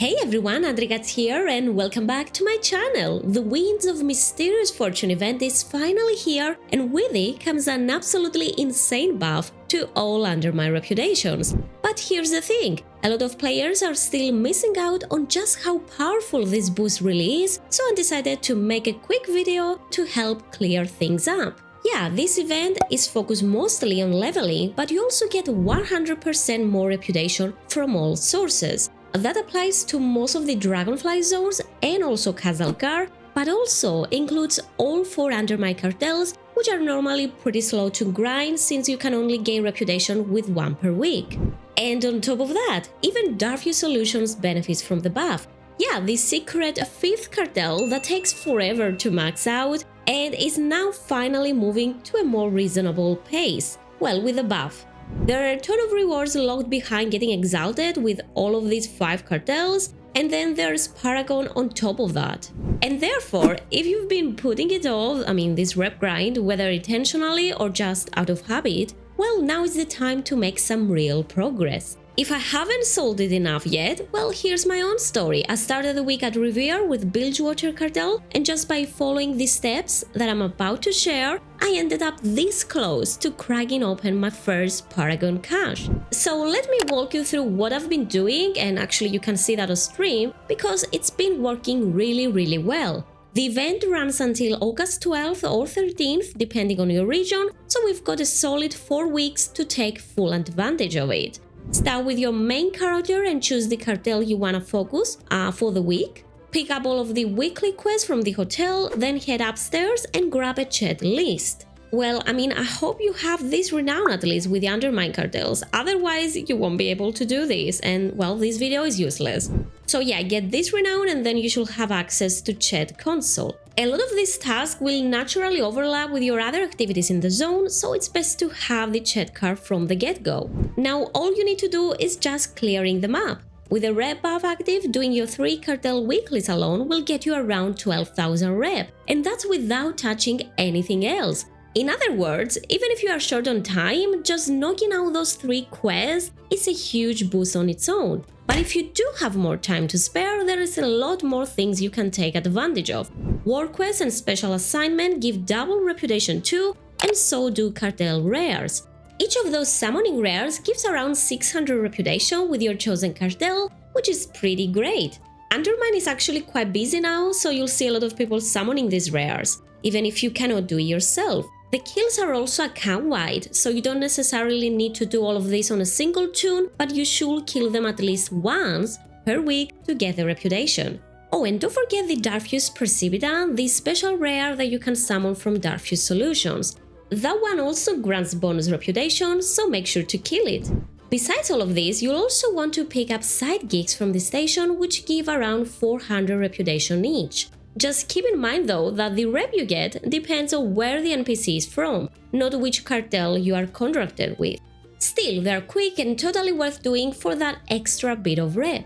Hey everyone, Adrigats here and welcome back to my channel. The Winds of Mysterious Fortune event is finally here, and with it comes an absolutely insane buff to all Undermine reputations. But here's the thing, a lot of players are still missing out on just how powerful this boost really is, so I decided to make a quick video to help clear things up. Yeah, this event is focused mostly on leveling, but you also get 100% more reputation from all sources. That applies to most of the Dragonfly zones and also Khazalgar, but also includes all 4 Undermine Cartels, which are normally pretty slow to grind since you can only gain reputation with 1 per week. And on top of that, even Darkfuse Solutions benefits from the buff. Yeah, the secret 5th cartel that takes forever to max out and is now finally moving to a more reasonable pace, well, with the buff. There are a ton of rewards locked behind getting exalted with all of these 5 cartels, and then there's Paragon on top of that. And therefore, if you've been putting it off, this rep grind, whether intentionally or just out of habit, well, now is the time to make some real progress. If I haven't sold it enough yet, well, here's my own story. I started the week at Riviera with Bilgewater cartel, and just by following the steps that I'm about to share, I ended up this close to cracking open my first Paragon cache. So let me walk you through what I've been doing, and actually you can see that on stream, because it's been working really well. The event runs until August 12th or 13th, depending on your region, so we've got a solid 4 weeks to take full advantage of it. Start with your main character and choose the cartel you wanna focus for the week. Pick up all of the weekly quests from the hotel, then head upstairs and grab a chat list. Well, I hope you have this renown at least with the Undermine cartels, otherwise you won't be able to do this and, well, this video is useless. So yeah, get this renown and then you should have access to chat console. A lot of these tasks will naturally overlap with your other activities in the zone, so it's best to have the chat card from the get-go. Now all you need to do is just clearing the map. With a rep buff active, doing your 3 cartel weeklies alone will get you around 12,000 rep, and that's without touching anything else. In other words, even if you are short on time, just knocking out those 3 quests is a huge boost on its own. But if you do have more time to spare, there is a lot more things you can take advantage of. War quests and special assignment give double reputation too, and so do cartel rares. Each of those summoning rares gives around 600 reputation with your chosen cartel, which is pretty great. Undermine is actually quite busy now, so you'll see a lot of people summoning these rares, even if you cannot do it yourself. The kills are also account-wide, so you don't necessarily need to do all of this on a single tune, but you should kill them at least once per week to get the reputation. Oh, and don't forget the Darkfuse Precipitant, the special rare that you can summon from Darkfuse Solutions. That one also grants bonus reputation, so make sure to kill it. Besides all of this, you'll also want to pick up side gigs from the station, which give around 400 reputation each. Just keep in mind though that the rep you get depends on where the NPC is from, not which cartel you are contracted with. Still, they are quick and totally worth doing for that extra bit of rep.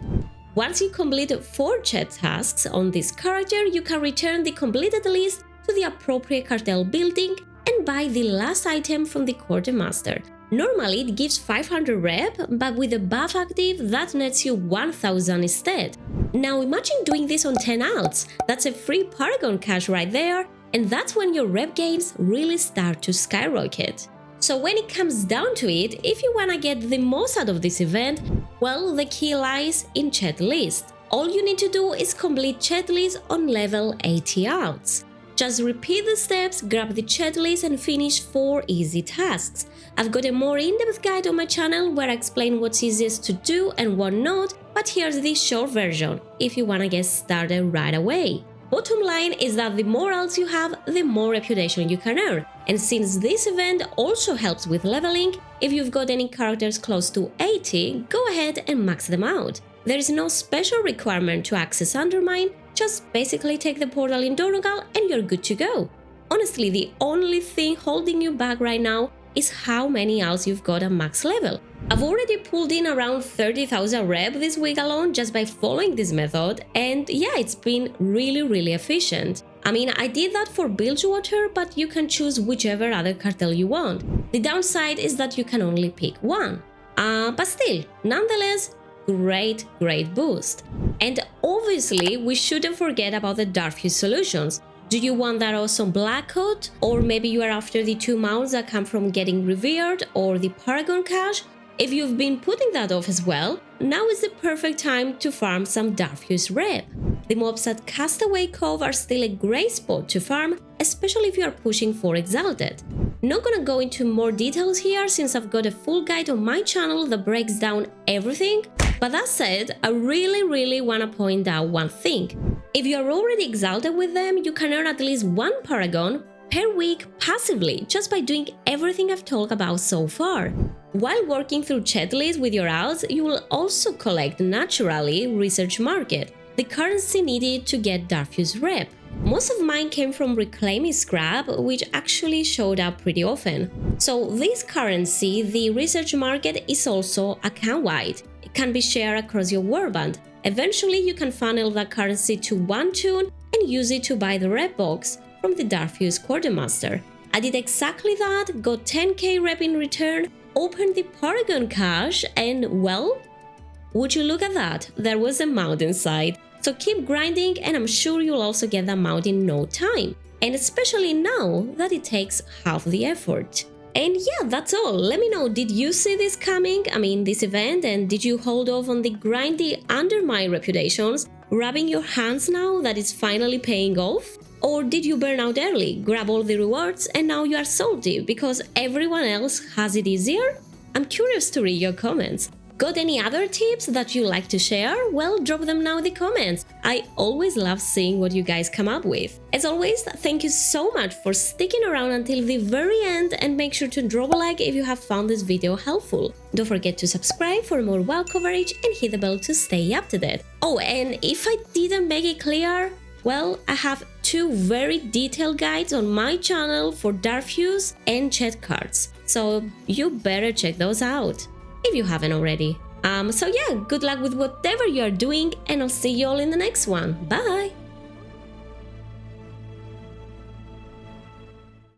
Once you complete 4 chat tasks on this character, you can return the completed list to the appropriate cartel building and buy the last item from the quartermaster. Normally it gives 500 rep, but with the buff active that nets you 1000 instead. Now imagine doing this on 10 outs, that's a free Paragon cache right there, and that's when your rep gains really start to skyrocket. So when it comes down to it, if you wanna get the most out of this event, well, the key lies in chat list. All you need to do is complete chat list on level 80 outs. Just repeat the steps, grab the chat list and finish 4 easy tasks. I've got a more in-depth guide on my channel where I explain what's easiest to do and what not, but here's the short version, if you wanna get started right away. Bottom line is that the more outs you have, the more reputation you can earn. And since this event also helps with leveling, if you've got any characters close to 80, go ahead and max them out. There is no special requirement to access Undermine, just basically take the portal in Donegal and you're good to go. Honestly, the only thing holding you back right now is how many outs you've got at max level. I've already pulled in around 30,000 rep this week alone just by following this method, and yeah, it's been really efficient. I did that for Bilgewater, but you can choose whichever other cartel you want. The downside is that you can only pick one. But still, nonetheless, great boost. And obviously, we shouldn't forget about the Darkfuse Solutions. Do you want that awesome black coat? Or maybe you are after the 2 mounts that come from getting revered or the paragon cache? If you've been putting that off as well, now is the perfect time to farm some Darkfuse rep. The mobs at Castaway Cove are still a great spot to farm, especially if you are pushing for exalted. Not gonna go into more details here since I've got a full guide on my channel that breaks down everything, but that said, I really wanna point out one thing. If you are already exalted with them, you can earn at least 1 paragon per week passively just by doing everything I've talked about so far. While working through checklists with your alts, you will also collect naturally research market, the currency needed to get Darkfuse rep. Most of mine came from reclaiming scrap, which actually showed up pretty often. So this currency, the research market, is also account-wide. It can be shared across your warband. Eventually, you can funnel that currency to one toon and use it to buy the rep box from the Darkfuse Quartermaster. I did exactly that, got 10k rep in return, opened the Paragon cache, and well, would you look at that, there was a mount inside. So keep grinding and I'm sure you'll also get that mount in no time. And especially now that it takes half the effort. And yeah, that's all. Let me know, did you see this coming? I mean, this event, and did you hold off on the grindy Undermine reputations, rubbing your hands now that it's finally paying off? Or did you burn out early, grab all the rewards, and now you are salty because everyone else has it easier? I'm curious to read your comments. Got any other tips that you like to share? Well, drop them now in the comments. I always love seeing what you guys come up with. As always, thank you so much for sticking around until the very end, and make sure to drop a like if you have found this video helpful. Don't forget to subscribe for more WoW coverage and hit the bell to stay up to date. Oh, and if I didn't make it clear, well, I have 2 very detailed guides on my channel for Darkfuse and chat cards, so you better check those out if you haven't already. So yeah, good luck with whatever you're doing, and I'll see you all in the next one. Bye!